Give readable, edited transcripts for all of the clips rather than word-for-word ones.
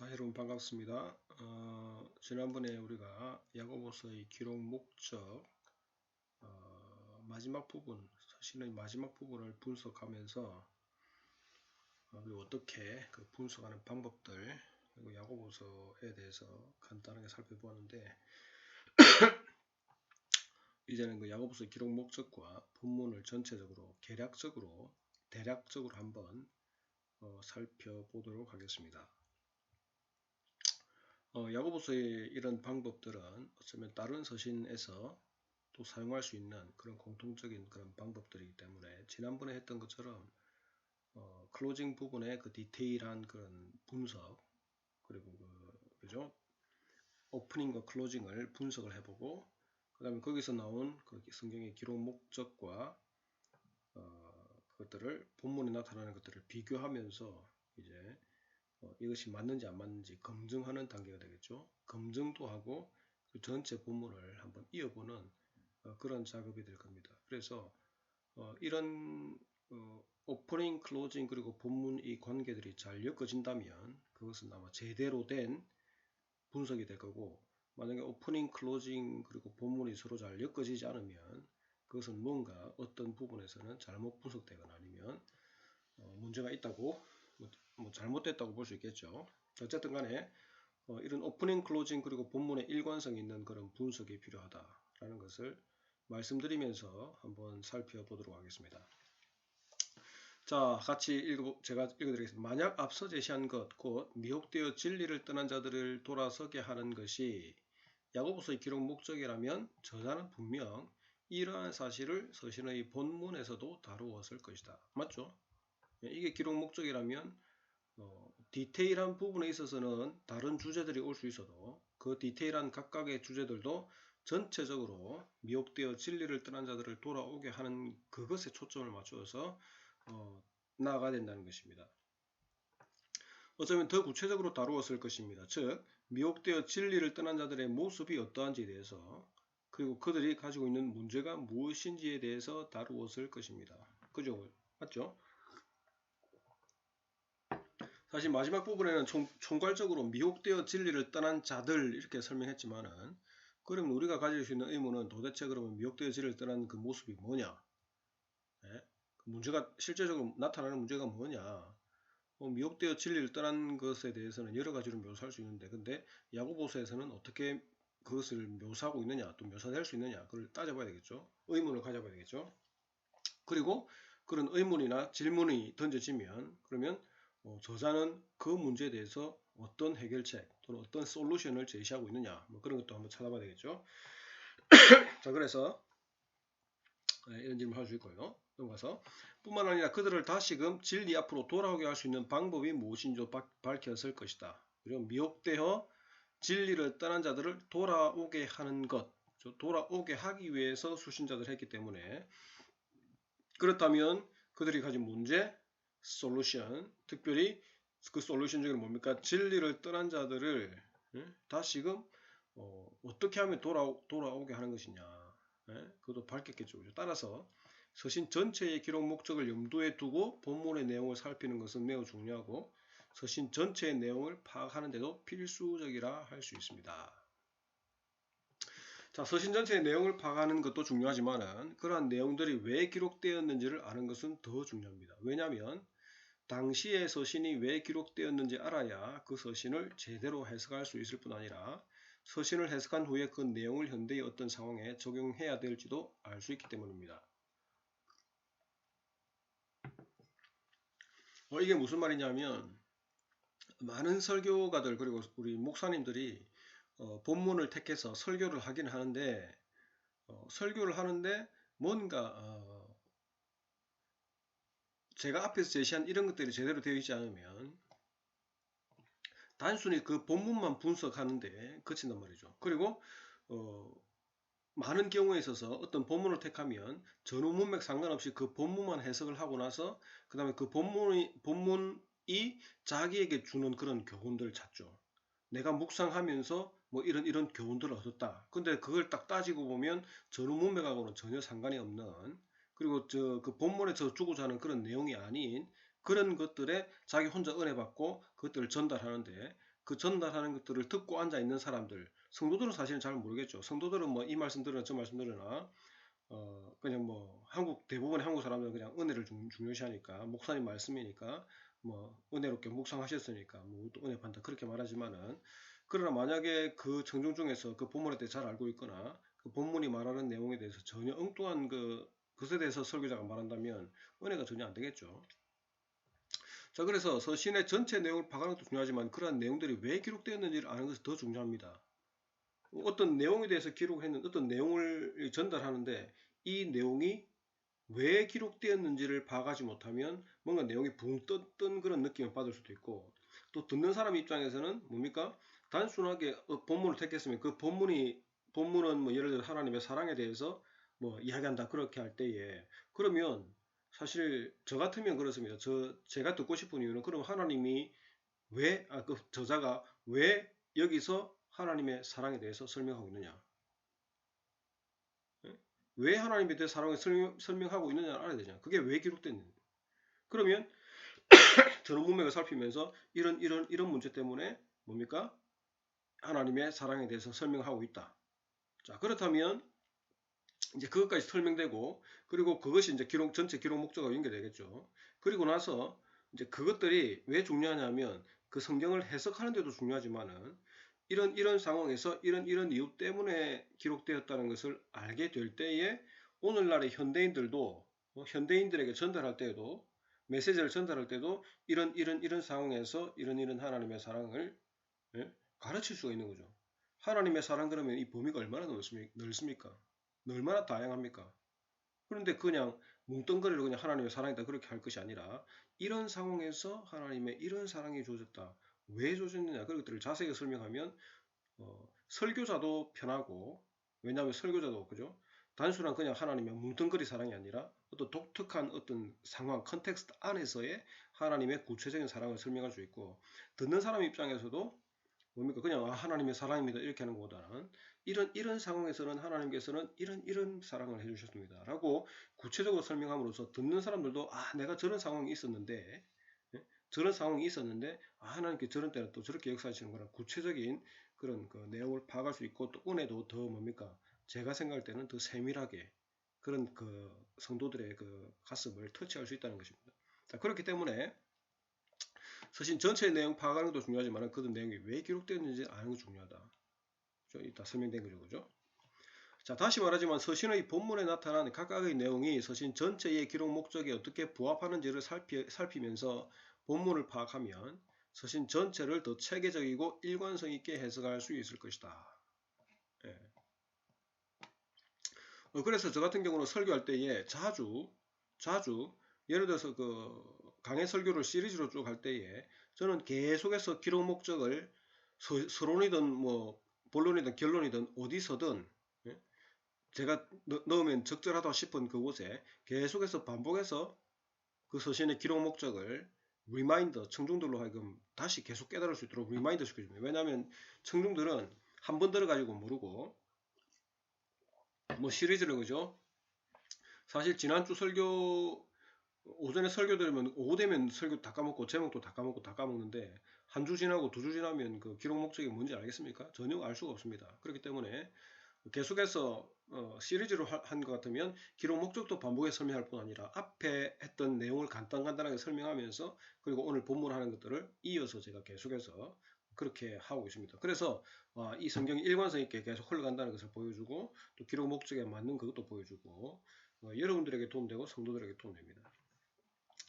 여러분 반갑습니다. 지난번에 우리가 야고보서의 기록 목적 마지막 부분, 서신의 마지막 부분을 분석하면서 그리고 어떻게 그 분석하는 방법들 그리고 야고보서에 대해서 간단하게 살펴보았는데 이제는 그 야고보서의 기록 목적과 본문을 전체적으로 대략적으로 한번 살펴보도록 하겠습니다. 야고보서의 이런 방법들은 어쩌면 다른 서신에서 또 사용할 수 있는 그런 공통적인 그런 방법들이기 때문에 지난번에 했던 것처럼 클로징 부분의 그 디테일한 그런 분석 그리고 그죠? 오프닝과 클로징을 분석을 해보고 그 다음에 거기서 나온 그 성경의 기록 목적과 그것들을 본문에 나타나는 것들을 비교하면서 이제 이것이 맞는지 안 맞는지 검증하는 단계가 되겠죠. 검증도 하고 그 전체 본문을 한번 이어보는 그런 작업이 될 겁니다. 그래서 이런 오프닝, 클로징 그리고 본문 이 관계들이 잘 엮어진다면 그것은 아마 제대로 된 분석이 될 거고, 만약에 오프닝, 클로징 그리고 본문이 서로 잘 엮어지지 않으면 그것은 뭔가 어떤 부분에서는 잘못 분석되거나 아니면 문제가 있다고 뭐 잘못됐다고 볼 수 있겠죠. 어쨌든 간에 이런 오프닝, 클로징 그리고 본문의 일관성 있는 그런 분석이 필요하다라는 것을 말씀드리면서 한번 살펴보도록 하겠습니다. 자, 같이 제가 읽어드리겠습니다. 만약 앞서 제시한 것, 곧 미혹되어 진리를 떠난 자들을 돌아서게 하는 것이 야고보서의 기록 목적이라면 저자는 분명 이러한 사실을 서신의 본문에서도 다루었을 것이다. 맞죠? 이게 기록 목적이라면 디테일한 부분에 있어서는 다른 주제들이 올 수 있어도 그 디테일한 각각의 주제들도 전체적으로 미혹되어 진리를 떠난 자들을 돌아오게 하는 그것에 초점을 맞추어서 나아가야 된다는 것입니다. 어쩌면 더 구체적으로 다루었을 것입니다. 즉 미혹되어 진리를 떠난 자들의 모습이 어떠한지에 대해서 그리고 그들이 가지고 있는 문제가 무엇인지에 대해서 다루었을 것입니다. 그죠? 맞죠? 사실 마지막 부분에는 총괄적으로 미혹되어 진리를 떠난 자들 이렇게 설명했지만은 그러면 우리가 가질 수 있는 의문은 도대체 그러면 미혹되어 진리를 떠난 그 모습이 뭐냐? 네? 그 문제가 실제적으로 나타나는 문제가 뭐냐? 미혹되어 진리를 떠난 것에 대해서는 여러 가지로 묘사할 수 있는데 근데 야고보서에서는 어떻게 그것을 묘사하고 있느냐 또 묘사될 수 있느냐 그걸 따져봐야 되겠죠. 의문을 가져봐야 되겠죠. 그리고 그런 의문이나 질문이 던져지면 그러면 저자는 그 문제에 대해서 어떤 해결책 또는 어떤 솔루션을 제시하고 있느냐 뭐 그런 것도 한번 찾아봐야 되겠죠. 자 그래서 이런 질문 할 수 있고요. 넘어가서 뿐만 아니라 그들을 다시금 진리 앞으로 돌아오게 할 수 있는 방법이 무엇인지 밝혔을 것이다. 그리고 미혹되어 진리를 떠난 자들을 돌아오게 하는 것, 돌아오게 하기 위해서 수신자들을 했기 때문에 그렇다면 그들이 가진 문제, 솔루션, 특별히 그 솔루션 중에 뭡니까? 진리를 떠난 자들을 다시금 어떻게 하면 돌아오게 하는 것이냐. 그것도 밝혔겠죠. 따라서 서신 전체의 기록 목적을 염두에 두고 본문의 내용을 살피는 것은 매우 중요하고 서신 전체의 내용을 파악하는 데도 필수적이라 할 수 있습니다. 자, 서신 전체의 내용을 파악하는 것도 중요하지만 그러한 내용들이 왜 기록되었는지를 아는 것은 더 중요합니다. 왜냐하면 당시의 서신이 왜 기록되었는지 알아야 그 서신을 제대로 해석할 수 있을 뿐 아니라 서신을 해석한 후에 그 내용을 현대의 어떤 상황에 적용해야 될지도 알 수 있기 때문입니다. 이게 무슨 말이냐면 많은 설교가들 그리고 우리 목사님들이 본문을 택해서 설교를 하긴 하는데 설교를 하는데 뭔가 제가 앞에서 제시한 이런 것들이 제대로 되어 있지 않으면 단순히 그 본문만 분석하는데 그친단 말이죠. 그리고 많은 경우에 있어서 어떤 본문을 택하면 전후 문맥 상관없이 그 본문만 해석을 하고 나서 그 다음에 그 본문이 자기에게 주는 그런 교훈들을 찾죠. 내가 묵상하면서 뭐 이런 교훈들을 얻었다. 근데 그걸 딱 따지고 보면 전후 문맥하고는 전혀 상관이 없는 그리고 그 본문에서 주고자 하는 그런 내용이 아닌 그런 것들에 자기 혼자 은혜 받고 그것들을 전달하는데 그 전달하는 것들을 듣고 앉아 있는 사람들, 성도들은 사실은 잘 모르겠죠. 성도들은 뭐 이 말씀 들으나 저 말씀 들으나 그냥 뭐 대부분의 한국 사람들은 그냥 은혜를 중요시하니까 목사님 말씀이니까 뭐 은혜롭게 묵상하셨으니까 뭐 또 은혜 받다 그렇게 말하지만은, 그러나 만약에 그 청중 중에서 그 본문에 대해 잘 알고 있거나 그 본문이 말하는 내용에 대해서 전혀 엉뚱한 그것에 대해서 설교자가 말한다면 은혜가 전혀 안 되겠죠. 자, 그래서 서신의 전체 내용을 파악하는 것도 중요하지만 그러한 내용들이 왜 기록되었는지를 아는 것이 더 중요합니다. 어떤 내용에 대해서 기록했는 어떤 내용을 전달하는데 이 내용이 왜 기록되었는지를 파악하지 못하면 뭔가 내용이 붕 떴던 그런 느낌을 받을 수도 있고, 또 듣는 사람 입장에서는 뭡니까? 단순하게 본문을 택했으면 그 본문은 뭐 예를 들어 하나님의 사랑에 대해서 뭐 이야기한다 그렇게 할 때에, 그러면 사실 저 같으면 그렇습니다. 제가 듣고 싶은 이유는 그럼 하나님이 그 저자가 왜 여기서 하나님의 사랑에 대해서 설명하고 있느냐? 왜 하나님에 대해 사랑을 설명하고 있느냐를 알아야 되잖아. 그게 왜 기록됐느냐. 그러면 전원 문맥을 살피면서 이런 문제 때문에 뭡니까? 하나님의 사랑에 대해서 설명하고 있다. 자, 그렇다면 이제 그것까지 설명되고, 그리고 그것이 이제 전체 기록 목적과 연결되겠죠. 그리고 나서 이제 그것들이 왜 중요하냐면 그 성경을 해석하는 데도 중요하지만은 이런 상황에서 이런 이유 때문에 기록되었다는 것을 알게 될 때에 오늘날의 현대인들도 현대인들에게 전달할 때에도 메시지를 전달할 때도 이런 상황에서 이런 하나님의 사랑을 가르칠 수가 있는 거죠. 하나님의 사랑 그러면 이 범위가 얼마나 넓습니까? 얼마나 다양합니까? 그런데 그냥 뭉뚱그리로 그냥 하나님의 사랑이다 그렇게 할 것이 아니라 이런 상황에서 하나님의 이런 사랑이 주어졌다. 왜 주어졌느냐 그런 것들을 자세히 설명하면 설교자도 편하고, 왜냐하면 설교자도 그죠? 단순한 그냥 하나님의 뭉뚱그리 사랑이 아니라 어떤 독특한 어떤 상황 컨텍스트 안에서의 하나님의 구체적인 사랑을 설명할 수 있고, 듣는 사람 입장에서도 뭡니까? 그냥 하나님의 사랑입니다 이렇게 하는 것보다는 이런 상황에서는 하나님께서는 이런 사랑을 해주셨습니다 라고 구체적으로 설명함으로써 듣는 사람들도 내가 저런 상황이 있었는데 저런 상황이 있었는데 하나님께 저런 때는 또 저렇게 역사하시는 거랑 구체적인 그런 그 내용을 파악할 수 있고, 또 은혜도 더 뭡니까? 제가 생각할 때는 더 세밀하게 그런 그 성도들의 그 가슴을 터치할 수 있다는 것입니다. 자, 그렇기 때문에 서신 전체의 내용 파악하는 것도 중요하지만 그 내용이 왜 기록되었는지 아는 것이 중요하다. 이따 설명된 거죠. 그죠? 자, 다시 말하지만 서신의 본문에 나타난 각각의 내용이 서신 전체의 기록 목적에 어떻게 부합하는지를 살피면서 본문을 파악하면 서신 전체를 더 체계적이고 일관성 있게 해석할 수 있을 것이다. 예. 그래서 저 같은 경우는 설교할 때에 자주 예를 들어서 그 강의 설교를 시리즈로 쭉 할 때에 저는 계속해서 기록 목적을 서론이든 뭐 본론이든 결론이든 어디서든 제가 넣으면 적절하다 싶은 그곳에 계속해서 반복해서 그 서신의 기록 목적을 리마인더, 청중들로 하여금 다시 계속 깨달을 수 있도록 리마인더 시켜줍니다. 왜냐하면 청중들은 한 번 들어가지고 모르고 뭐 시리즈를 그죠? 사실 지난주 설교 오전에 설교 들으면 오후 되면 설교 다 까먹고 제목도 다 까먹고 다 까먹는데 한 주 지나고 두 주 지나면 그 기록 목적이 뭔지 알겠습니까? 전혀 알 수가 없습니다. 그렇기 때문에 계속해서 시리즈로 한 것 같으면 기록 목적도 반복해서 설명할 뿐 아니라 앞에 했던 내용을 간단하게 설명하면서 그리고 오늘 본문하는 것들을 이어서 제가 계속해서 그렇게 하고 있습니다. 그래서 이 성경이 일관성 있게 계속 흘러간다는 것을 보여주고 또 기록 목적에 맞는 그것도 보여주고 여러분들에게 도움되고 성도들에게 도움됩니다.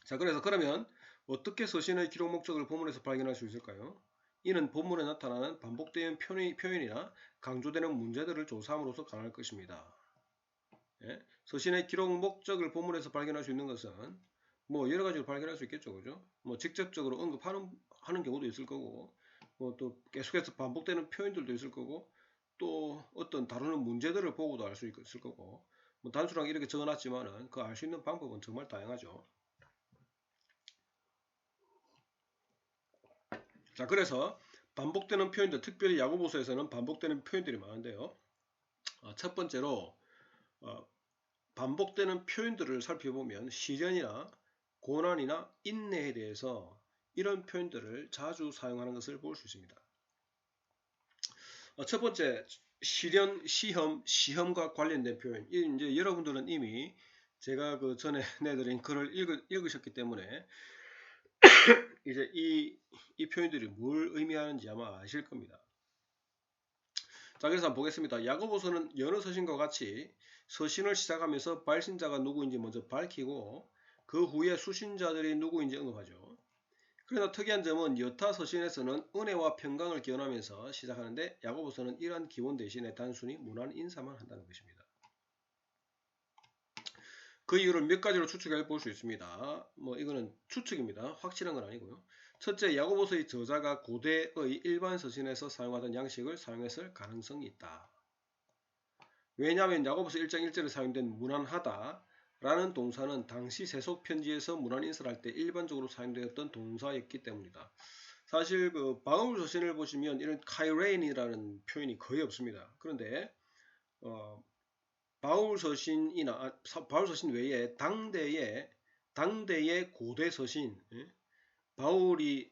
자, 그러면 어떻게 서신의 기록 목적을 본문에서 발견할 수 있을까요? 이는 본문에 나타나는 반복되는 표현이나 강조되는 문제들을 조사함으로써 가능할 것입니다. 예? 서신의 기록 목적을 본문에서 발견할 수 있는 것은 뭐 여러 가지로 발견할 수 있겠죠, 그죠? 뭐 직접적으로 언급하는 경우도 있을 거고, 뭐 또 계속해서 반복되는 표현들도 있을 거고, 또 어떤 다루는 문제들을 보고도 알 수 있을 거고, 뭐 단순하게 이렇게 적어놨지만은 그 알 수 있는 방법은 정말 다양하죠. 자, 그래서 반복되는 표현들, 특별히 야고보서에서는 반복되는 표현들이 많은데요. 첫 번째로 반복되는 표현들을 살펴보면 시련이나 고난이나 인내에 대해서 이런 표현들을 자주 사용하는 것을 볼 수 있습니다. 첫 번째 실현, 시험과 관련된 표현. 이제 여러분들은 이미 제가 그 전에 내드린 글을 읽으셨기 때문에 이제 이 표현들이 뭘 의미하는지 아마 아실 겁니다. 자, 그래서 한번 보겠습니다. 야고보서는 여러 서신과 같이 서신을 시작하면서 발신자가 누구인지 먼저 밝히고 그 후에 수신자들이 누구인지 언급하죠. 그러나 특이한 점은 여타 서신에서는 은혜와 평강을 기원하면서 시작하는데 야고보서는 이러한 기원 대신에 단순히 무난 인사만 한다는 것입니다. 그 이유를 몇 가지로 추측해 볼 수 있습니다. 이거는 추측입니다. 확실한 건 아니고요. 첫째, 야고보서의 저자가 고대의 일반 서신에서 사용하던 양식을 사용했을 가능성이 있다. 왜냐하면 야고보서 1장 1절에 사용된 무난하다 라는 동사는 당시 세속 편지에서 무난 인사를 할 때 일반적으로 사용되었던 동사였기 때문이다. 사실 그 바울 서신을 보시면 이런 카이레인이라는 표현이 거의 없습니다. 그런데 바울 서신 외에 당대의 고대 서신, 바울이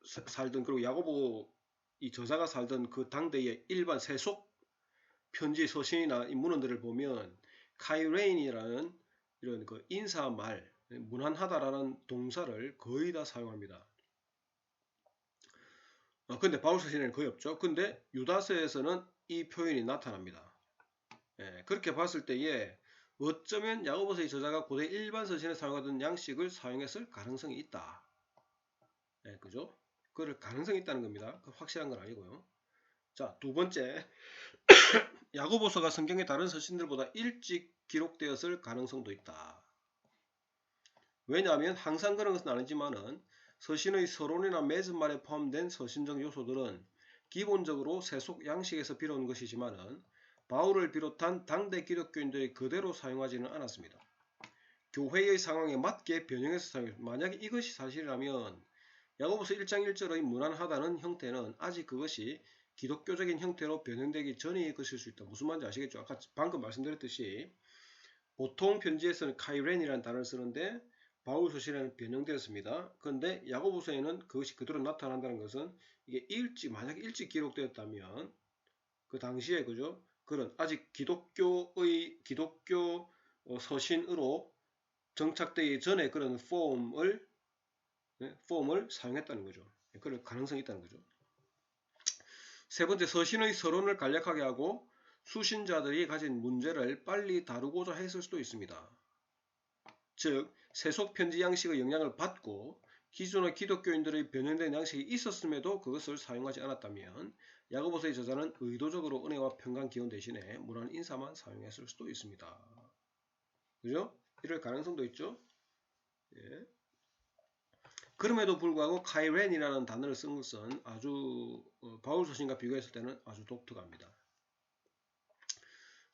살던 그리고 야고보 이 저자가 살던 그 당대의 일반 세속 편지 서신이나 이 문헌들을 보면 카이레인이라는 이런 그 인사말, 무난하다라는 동사를 거의 다 사용합니다. 근데 바울 서신에는 거의 없죠. 근데 유다서에서는 이 표현이 나타납니다. 그렇게 봤을 때에 어쩌면 야고보서의 저자가 고대 일반 서신에 사용하던 양식을 사용했을 가능성이 있다. 그죠? 그럴 가능성이 있다는 겁니다. 확실한 건 아니고요. 자, 두 번째, 야고보서가 성경의 다른 서신들보다 일찍 기록되었을 가능성도 있다. 왜냐하면 항상 그런 것은 아니지만은 서신의 서론이나 맺음말에 포함된 서신적 요소들은 기본적으로 세속 양식에서 빌어온 것이지만은 바울을 비롯한 당대 기독교인들이 그대로 사용하지는 않았습니다. 교회의 상황에 맞게 변형해서 사용했습니다. 만약에 이것이 사실이라면 야고보서 1장 1절의 무난하다는 형태는 아직 그것이 기독교적인 형태로 변형되기 전의 것일 수 있다. 무슨 말인지 아시겠죠? 아까 방금 말씀드렸듯이 보통 편지에서는 카이렌이라는 단어를 쓰는데 바울 서신에는 변형되었습니다. 그런데 야고보서에는 그것이 그대로 나타난다는 것은 이게 만약에 일찍 기록되었다면 그 당시에 그죠? 그런 아직 기독교 서신으로 정착되기 전에 그런 폼을 사용했다는 거죠. 그럴 가능성이 있다는 거죠. 세 번째, 서신의 서론을 간략하게 하고 수신자들이 가진 문제를 빨리 다루고자 했을 수도 있습니다. 즉, 세속 편지 양식의 영향을 받고 기존의 기독교인들의 변형된 양식이 있었음에도 그것을 사용하지 않았다면 야고보서의 저자는 의도적으로 은혜와 평강 기원 대신에 무난 인사만 사용했을 수도 있습니다. 그죠? 이럴 가능성도 있죠. 예. 그럼에도 불구하고 카이렌이라는 단어를 쓴 것은 아주 바울 서신과 비교했을 때는 아주 독특합니다.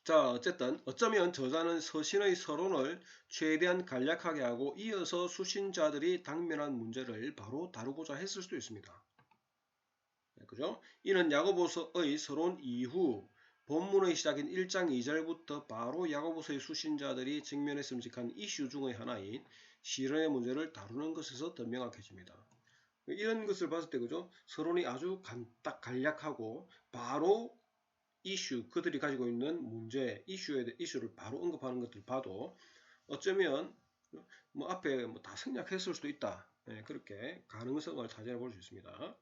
자, 어쩌면 저자는 서신의 서론을 최대한 간략하게 하고 이어서 수신자들이 당면한 문제를 바로 다루고자 했을 수도 있습니다. 그죠? 이는 야고보서의 서론 이후 본문의 시작인 1장 2절부터 바로 야고보서의 수신자들이 직면했음직한 이슈 중의 하나인 시련의 문제를 다루는 것에서 더 명확해집니다. 이런 것을 봤을 때 그죠? 서론이 아주 딱 간략하고 바로 그들이 가지고 있는 문제, 이슈를 바로 언급하는 것들 봐도 어쩌면 앞에 다 생략했을 수도 있다. 그렇게 가능성을 자제해 볼 수 있습니다.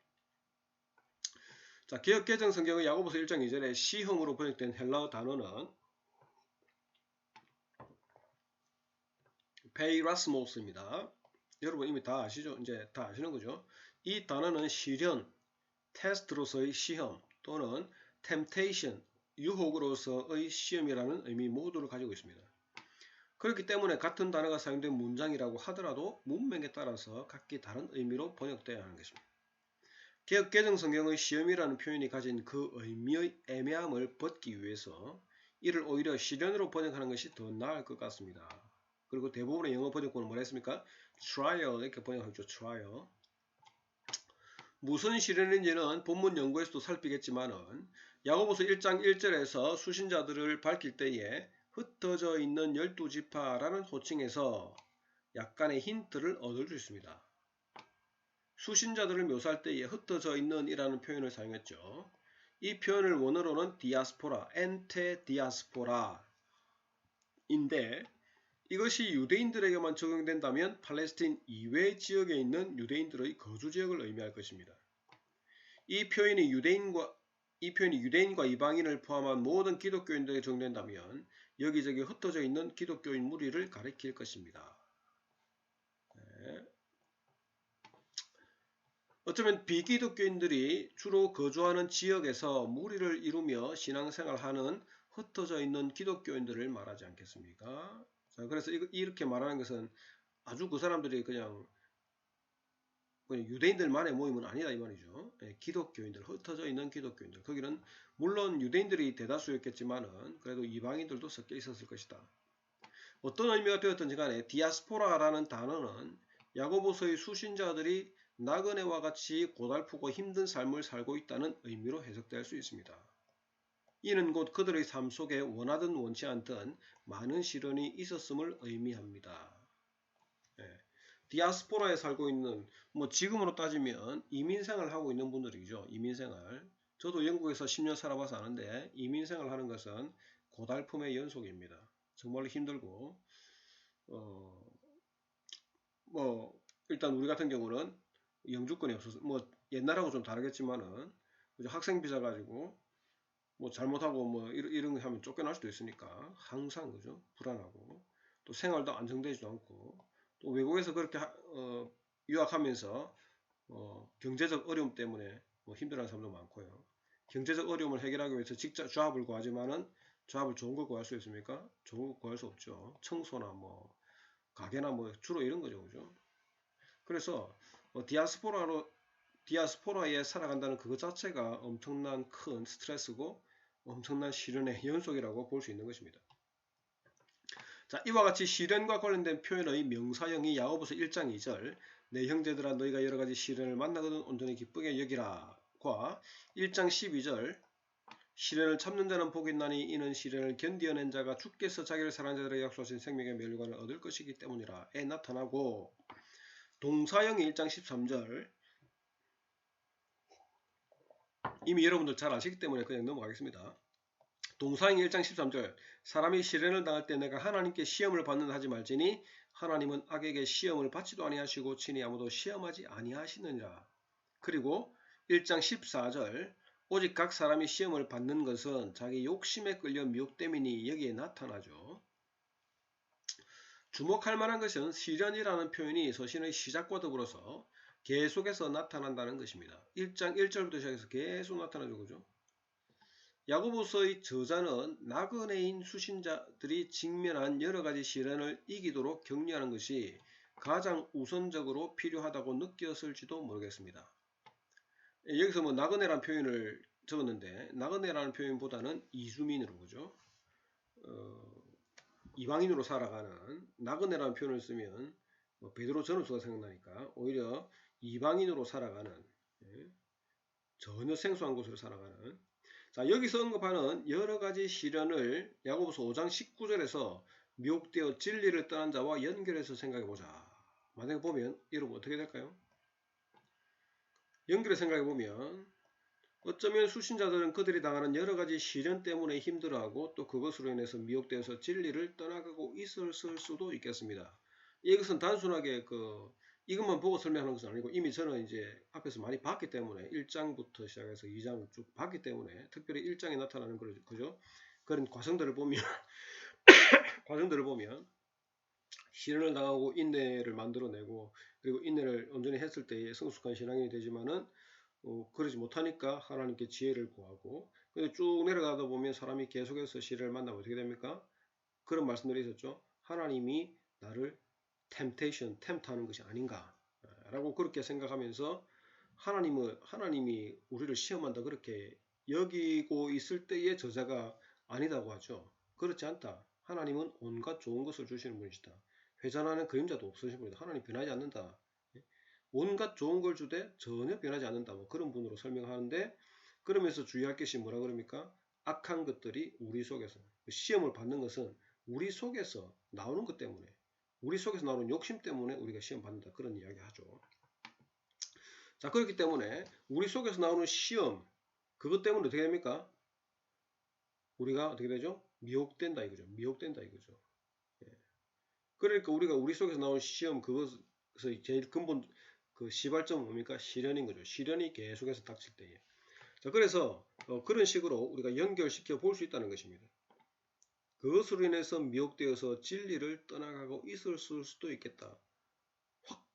자, 개역개정 성경의 야고보서 1장 2절에 시형으로 번역된 헬라어 단어는 페이라스모스입니다. 여러분 이미 다 아시죠? 이제 다 아시는 거죠? 이 단어는 시련, 테스트로서의 시험 또는 temptation, 유혹으로서의 시험이라는 의미 모두를 가지고 있습니다. 그렇기 때문에 같은 단어가 사용된 문장이라고 하더라도 문맥에 따라서 각기 다른 의미로 번역되어야 하는 것입니다. 개역개정 성경의 시험이라는 표현이 가진 그 의미의 애매함을 벗기 위해서 이를 오히려 시련으로 번역하는 것이 더 나을 것 같습니다. 그리고 대부분의 영어 번역본은 뭐라 했습니까? trial 이렇게 번역하죠. trial. 무슨 시련인지는 본문 연구에서도 살피겠지만은 야고보서 1장 1절에서 수신자들을 밝힐 때에 흩어져 있는 12지파라는 호칭에서 약간의 힌트를 얻을 수 있습니다. 수신자들을 묘사할 때에 흩어져 있는 이라는 표현을 사용했죠. 이 표현을 원어로는 디아스포라, 엔테 디아스포라인데 이것이 유대인들에게만 적용된다면 팔레스타인 이외 지역에 있는 유대인들의 거주 지역을 의미할 것입니다. 이 표현이 유대인과 이방인을 포함한 모든 기독교인들에게 적용된다면 여기저기 흩어져 있는 기독교인 무리를 가리킬 것입니다. 네. 어쩌면 비기독교인들이 주로 거주하는 지역에서 무리를 이루며 신앙생활하는 흩어져 있는 기독교인들을 말하지 않겠습니까? 자, 그래서 이렇게 말하는 것은 아주 그 사람들이 그냥 유대인들만의 모임은 아니다 이 말이죠. 기독교인들, 흩어져 있는 기독교인들. 거기는 물론 유대인들이 대다수였겠지만은 그래도 이방인들도 섞여 있었을 것이다. 어떤 의미가 되었든지 간에 디아스포라라는 단어는 야고보서의 수신자들이 나그네와 같이 고달프고 힘든 삶을 살고 있다는 의미로 해석될 수 있습니다. 이는 곧 그들의 삶 속에 원하든 원치 않든 많은 시련이 있었음을 의미합니다. 디아스포라에 살고 있는 지금으로 따지면 이민생활을 하고 있는 분들이죠. 이민생활. 저도 영국에서 10년 살아봐서 아는데 이민생활을 하는 것은 고달픔의 연속입니다. 정말로 힘들고 일단 우리 같은 경우는 영주권이 없어서 옛날하고 좀 다르겠지만은 학생 비자 가지고 잘못하고 이런 거 하면 쫓겨날 수도 있으니까 항상 그죠 불안하고 또 생활도 안정되지도 않고 또 외국에서 그렇게 유학하면서 경제적 어려움 때문에 힘들어하는 사람도 많고요. 경제적 어려움을 해결하기 위해서 직접 잡을 구하지만은 잡을 좋은 걸 구할 수 있습니까? 좋은 걸 구할 수 없죠. 청소나 가게나 주로 이런 거죠, 그죠? 그래서 디아스포라에 살아간다는 그것 자체가 엄청난 큰 스트레스고 엄청난 시련의 연속이라고 볼 수 있는 것입니다. 자, 이와 같이 시련과 관련된 표현의 명사형이 야고보서 1장 2절 내 형제들아 너희가 여러가지 시련을 만나거든 온전히 기쁘게 여기라 과 1장 12절 시련을 참는 자는 복이 있나니 이는 시련을 견디어낸 자가 주께서 자기를 사랑하는 자들에게 약속하신 생명의 멸류관을 얻을 것이기 때문이라에 나타나고 동사형이 1장 13절 이미 여러분들 잘 아시기 때문에 그냥 넘어가겠습니다. 동사형이 1장 13절 사람이 시련을 당할 때 내가 하나님께 시험을 받는다 하지 말지니 하나님은 악에게 시험을 받지도 아니하시고 친히 아무도 시험하지 아니하시느니라. 그리고 1장 14절 오직 각 사람이 시험을 받는 것은 자기 욕심에 끌려 미혹됨이니 여기에 나타나죠. 주목할 만한 것은 시련이라는 표현이 서신의 시작과 더불어서 계속해서 나타난다는 것입니다. 1장 1절부터 시작해서 계속 나타나죠. 그죠? 야고보서의 저자는 나그네인 수신자들이 직면한 여러가지 시련을 이기도록 격려하는 것이 가장 우선적으로 필요하다고 느꼈을지도 모르겠습니다. 여기서 나그네라는 표현을 적었는데 나그네라는 표현보다는 이주민으로 그죠? 이방인으로 살아가는 나그네라는 표현을 쓰면 베드로 전후서가 생각나니까 오히려 이방인으로 살아가는 전혀 생소한 곳으로 살아가는 자 여기서 언급하는 여러가지 시련을 야고보서 5장 19절에서 미혹되어 진리를 떠난 자와 연결해서 생각해보자. 만약에 보면 여러분 어떻게 될까요? 연결해 생각해보면 어쩌면 수신자들은 그들이 당하는 여러가지 시련 때문에 힘들어하고 또 그것으로 인해서 미혹되어서 진리를 떠나가고 있었을 수도 있겠습니다. 이것은 단순하게 이것만 보고 설명하는 것은 아니고 이미 저는 이제 앞에서 많이 봤기 때문에 1장부터 시작해서 2장 쭉 봤기 때문에 특별히 1장에 나타나는 그죠? 그런 과정들을 보면 시련을 당하고 인내를 만들어내고 그리고 인내를 온전히 했을 때에 성숙한 신앙인이 되지만은 그러지 못하니까 하나님께 지혜를 구하고 쭉 내려가다 보면 사람이 계속해서 시련을 만나면 어떻게 됩니까? 그런 말씀들이 있었죠. 하나님이 나를 템트하는 것이 아닌가 라고 그렇게 생각하면서 하나님이 우리를 시험한다 그렇게 여기고 있을 때의 저자가 아니다고 하죠. 그렇지 않다. 하나님은 온갖 좋은 것을 주시는 분이시다. 회전하는 그림자도 없으신 분이다. 하나님 변하지 않는다. 온갖 좋은 걸 주되 전혀 변하지 않는다. 그런 분으로 설명하는데 그러면서 주의할 것이 뭐라 그럽니까? 악한 것들이 우리 속에서 시험을 받는 것은 우리 속에서 나오는 것 때문에 우리 속에서 나오는 욕심 때문에 우리가 시험 받는다. 그런 이야기 하죠. 자, 그렇기 때문에 우리 속에서 나오는 시험 그것 때문에 어떻게 됩니까? 우리가 어떻게 되죠? 미혹된다 이거죠. 미혹된다 이거죠. 예. 그러니까 우리가 우리 속에서 나온 시험 그것에서 제일 근본 그 시발점은 뭡니까? 시련인 거죠. 시련이 계속해서 닥칠 때에. 자, 그래서 그런 식으로 우리가 연결시켜 볼 수 있다는 것입니다. 그것으로 인해서 미혹되어서 진리를 떠나가고 있을 수도 있겠다.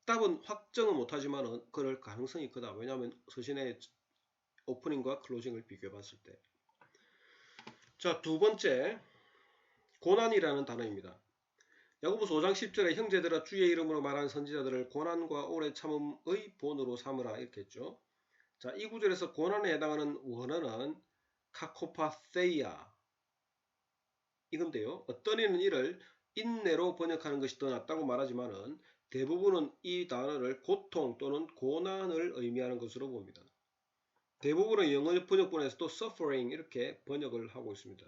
확정은 못하지만 그럴 가능성이 크다. 왜냐하면 서신의 오프닝과 클로징을 비교해 봤을 때. 자, 두 번째 고난이라는 단어입니다. 야고보서 5장 10절에 형제들아 주의 이름으로 말하는 선지자들을 고난과 오래 참음의 본으로 삼으라 이렇게 했죠. 자, 이 구절에서 고난에 해당하는 원어는 카코파세이아 이건데요. 어떤 이는 이를 인내로 번역하는 것이 더 낫다고 말하지만은 대부분은 이 단어를 고통 또는 고난을 의미하는 것으로 봅니다. 대부분의 영어 번역본에서도 suffering 이렇게 번역을 하고 있습니다.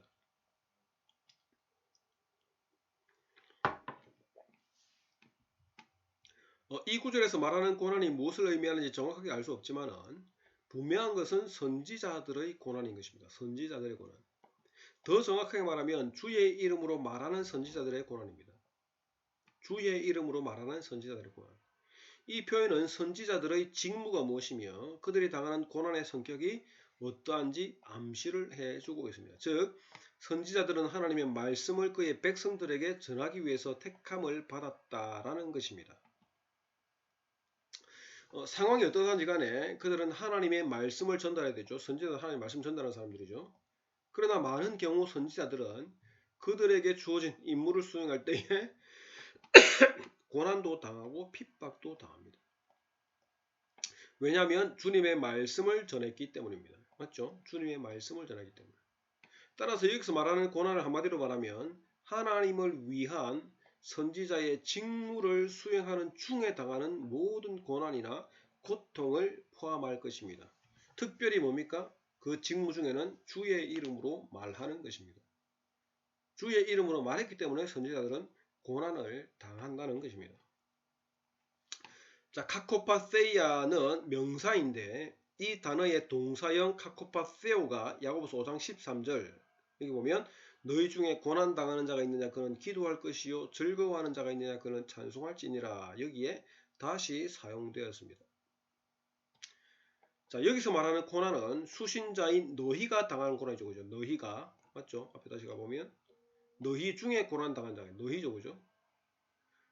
이 구절에서 말하는 고난이 무엇을 의미하는지 정확하게 알 수 없지만은 분명한 것은 선지자들의 고난인 것입니다. 선지자들의 고난. 더 정확하게 말하면 주의 이름으로 말하는 선지자들의 고난입니다. 주의 이름으로 말하는 선지자들의 고난. 이 표현은 선지자들의 직무가 무엇이며 그들이 당하는 고난의 성격이 어떠한지 암시를 해주고 있습니다. 즉 선지자들은 하나님의 말씀을 그의 백성들에게 전하기 위해서 택함을 받았다라는 것입니다. 상황이 어떠한지 간에 그들은 하나님의 말씀을 전달해야 되죠. 선지자들은 하나님의 말씀 전달하는 사람들이죠. 그러나 많은 경우 선지자들은 그들에게 주어진 임무를 수행할 때에 고난도 당하고 핍박도 당합니다. 왜냐하면 주님의 말씀을 전했기 때문입니다. 맞죠? 주님의 말씀을 전하기 때문에. 따라서 여기서 말하는 고난을 한마디로 말하면 하나님을 위한 선지자의 직무를 수행하는 중에 당하는 모든 고난이나 고통을 포함할 것입니다. 특별히 뭡니까? 그 직무 중에는 주의 이름으로 말하는 것입니다. 주의 이름으로 말했기 때문에 선지자들은 고난을 당한다는 것입니다. 자, 카코파세이아는 명사인데 이 단어의 동사형 카코파세오가 야고보서 5장 13절 여기 보면 너희 중에 고난 당하는 자가 있느냐 그는 기도할 것이요 즐거워하는 자가 있느냐 그는 찬송할지니라 여기에 다시 사용되었습니다. 자, 여기서 말하는 고난은 수신자인 너희가 당하는 고난이죠. 그죠? 너희가 맞죠? 앞에 다시 가보면 너희 중에 고난 당한 자가 너희죠. 그죠?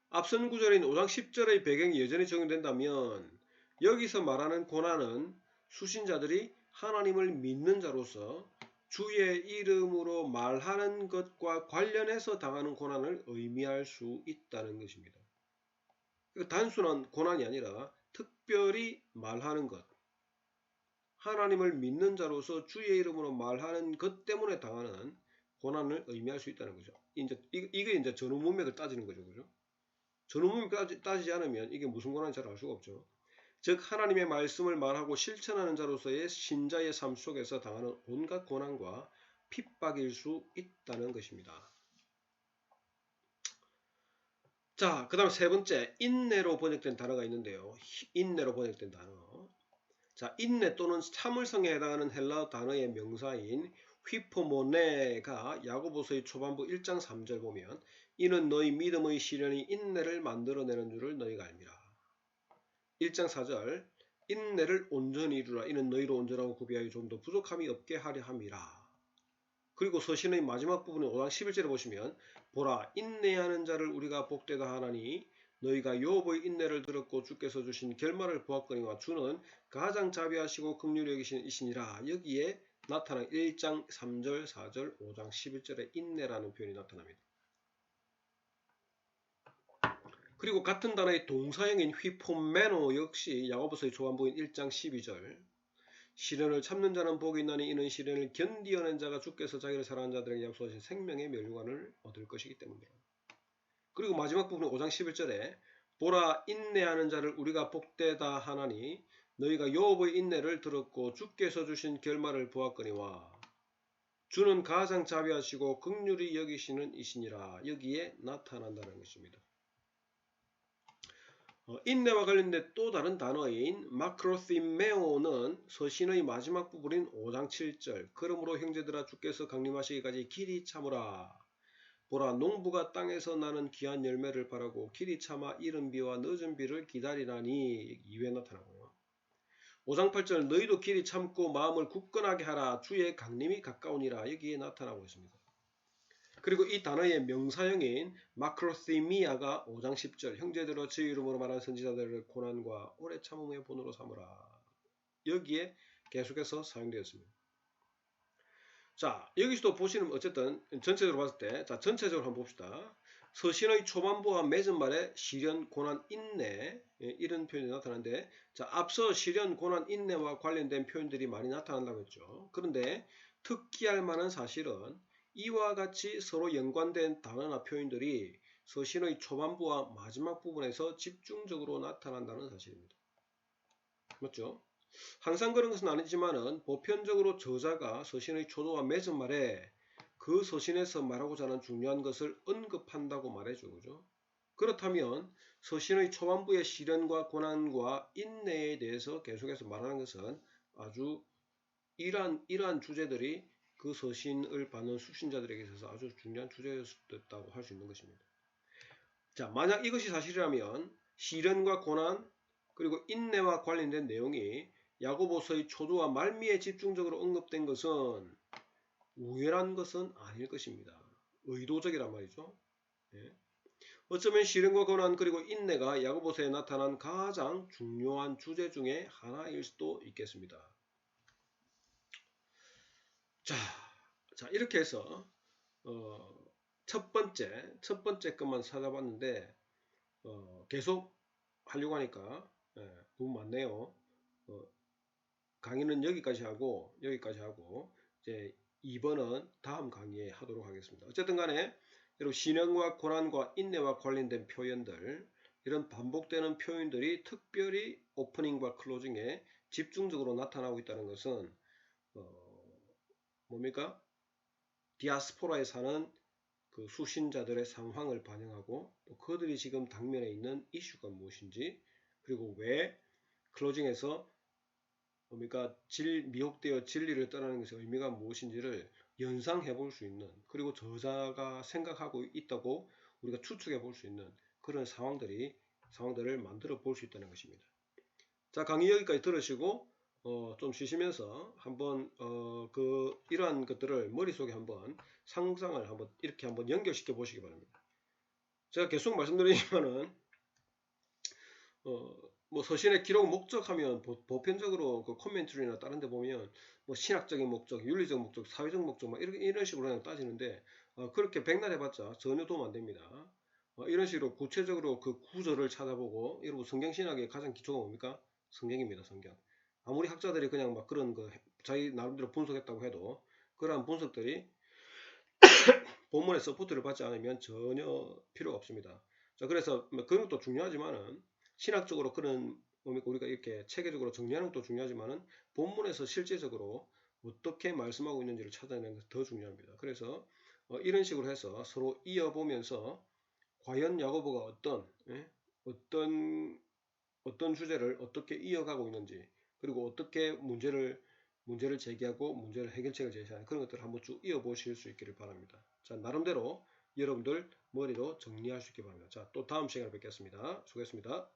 앞선 구절인 5장 10절의 배경이 여전히 적용된다면 여기서 말하는 고난은 수신자들이 하나님을 믿는 자로서 주의 이름으로 말하는 것과 관련해서 당하는 고난을 의미할 수 있다는 것입니다. 단순한 고난이 아니라 특별히 말하는 것, 하나님을 믿는 자로서 주의 이름으로 말하는 것 때문에 당하는 고난을 의미할 수 있다는 거죠. 이게 이제 전후 문맥을 따지는 거죠. 그죠? 전후문맥 따지지 않으면 이게 무슨 고난인지 잘 알 수가 없죠. 즉 하나님의 말씀을 말하고 실천하는 자로서의 신자의 삶 속에서 당하는 온갖 고난과 핍박일 수 있다는 것입니다. 자, 그 다음 세 번째 인내로 번역된 단어가 있는데요. 인내로 번역된 단어. 자, 인내 또는 참을성에 해당하는 헬라어 단어의 명사인 휘포모네가 야고보서의 초반부 1장 3절 보면 이는 너희 믿음의 시련이 인내를 만들어내는 줄을 너희가 알미라. 1장 4절 인내를 온전히 이루라. 이는 너희로 온전하고 구비하여 좀 더 부족함이 없게 하려 함이라. 그리고 서신의 마지막 부분에 5장 11절에 보시면 보라 인내하는 자를 우리가 복되다 하나니 너희가 욥의 인내를 들었고 주께서 주신 결말을 보았거니와 주는 가장 자비하시고 긍휼히 여기시는 이시니라. 여기에 나타난 1장 3절 4절 5장 11절에 인내라는 표현이 나타납니다. 그리고 같은 단어의 동사형인 휘포메노 역시 야고보서의 초반부인 1장 12절 시련을 참는 자는 복이 있나니 이는 시련을 견디어낸 자가 주께서 자기를 사랑하는 자들에게 약속하신 생명의 멸류관을 얻을 것이기 때문이라. 그리고 마지막 부분 5장 11절에 보라 인내하는 자를 우리가 복되다 하나니 너희가 욥의 인내를 들었고 주께서 주신 결말을 보았거니와 주는 가장 자비하시고 긍휼히 여기시는 이시니라. 여기에 나타난다는 것입니다. 인내와 관련된 또 다른 단어인 마크로시메오는 서신의 마지막 부분인 5장 7절 그러므로 형제들아 주께서 강림하시기까지 길이 참으라. 보라 농부가 땅에서 나는 귀한 열매를 바라고 길이 참아 이른 비와 늦은 비를 기다리라니 이외에 나타나고요. 5장 8절 너희도 길이 참고 마음을 굳건하게 하라 주의 강림이 가까우니라 여기에 나타나고 있습니다. 그리고 이 단어의 명사형인 마크로시미아가 5장 10절 형제들아 주의 이름으로 말하는 선지자들의 고난과 오래 참음의 본으로 삼으라 여기에 계속해서 사용되었습니다. 자 여기서도 보시면 어쨌든 전체적으로 봤을 때 자 전체적으로 한번 봅시다. 서신의 초반부와 맺은 말에 시련, 고난, 인내 이런 표현이 나타나는데 자 앞서 시련, 고난, 인내와 관련된 표현들이 많이 나타난다고 했죠. 그런데 특기할 만한 사실은 이와 같이 서로 연관된 단어나 표현들이 서신의 초반부와 마지막 부분에서 집중적으로 나타난다는 사실입니다. 맞죠? 항상 그런 것은 아니지만은 보편적으로 저자가 서신의 초도와 맺은 말에 그 서신에서 말하고자 하는 중요한 것을 언급한다고 말해줘. 그죠? 그렇다면 서신의 초반부의 시련과 고난과 인내에 대해서 계속해서 말하는 것은 아주 이러한 주제들이 그 서신을 받는 수신자들에게 있어서 아주 중요한 주제였다고 할 수 있는 것입니다. 자, 만약 이것이 사실이라면 시련과 고난 그리고 인내와 관련된 내용이 야고보서의 초두와 말미에 집중적으로 언급된 것은 우연한 것은 아닐 것입니다. 의도적이란 말이죠. 예. 어쩌면 시련과 고난 그리고 인내가 야고보서에 나타난 가장 중요한 주제 중에 하나일 수도 있겠습니다. 자 이렇게 해서 첫 번째 것만 찾아봤는데 계속 하려고 하니까 너무 많네요. 강의는 여기까지 하고 이제 2번은 다음 강의에 하도록 하겠습니다. 어쨌든 간에 여러분 신앙과 고난과 인내와 관련된 표현들 이런 반복되는 표현들이 특별히 오프닝과 클로징에 집중적으로 나타나고 있다는 것은 뭡니까? 디아스포라에 사는 그 수신자들의 상황을 반영하고 또 그들이 지금 당면에 있는 이슈가 무엇인지 그리고 왜 클로징에서 뭡니까 미혹되어 진리를 떠나는 것의 의미가 무엇인지를 연상해 볼 수 있는 그리고 저자가 생각하고 있다고 우리가 추측해 볼 수 있는 그런 상황들을 만들어 볼 수 있다는 것입니다. 자 강의 여기까지 들으시고 좀 쉬시면서 한번 이러한 것들을 머릿속에 한번 상상을 이렇게 한번 연결시켜 보시기 바랍니다. 제가 계속 말씀드리지만은 뭐 서신의 기록 목적하면 보편적으로 그 코멘트리나 다른 데 보면 뭐 신학적인 목적, 윤리적 목적, 사회적 목적 막 이런 식으로 그냥 따지는데 그렇게 백날 해봤자 전혀 도움 안 됩니다. 이런 식으로 구체적으로 그 구절을 찾아보고 여러분 성경신학의 가장 기초가 뭡니까? 성경입니다. 성경. 아무리 학자들이 그냥 막 그런 거 자기 나름대로 분석했다고 해도 그러한 분석들이 본문의 서포트를 받지 않으면 전혀 필요가 없습니다. 자 그래서 그런 것도 중요하지만은 신학적으로 그런 우리가 이렇게 체계적으로 정리하는 것도 중요하지만은 본문에서 실제적으로 어떻게 말씀하고 있는지를 찾아내는 것이 더 중요합니다. 그래서 이런 식으로 해서 서로 이어보면서 과연 야고보가 어떤 주제를 어떻게 이어가고 있는지 그리고 어떻게 문제를 제기하고 문제를 해결책을 제시하는 그런 것들을 한번 쭉 이어보실 수 있기를 바랍니다. 자 나름대로 여러분들 머리로 정리할 수 있기 바랍니다. 자 또 다음 시간에 뵙겠습니다. 수고했습니다.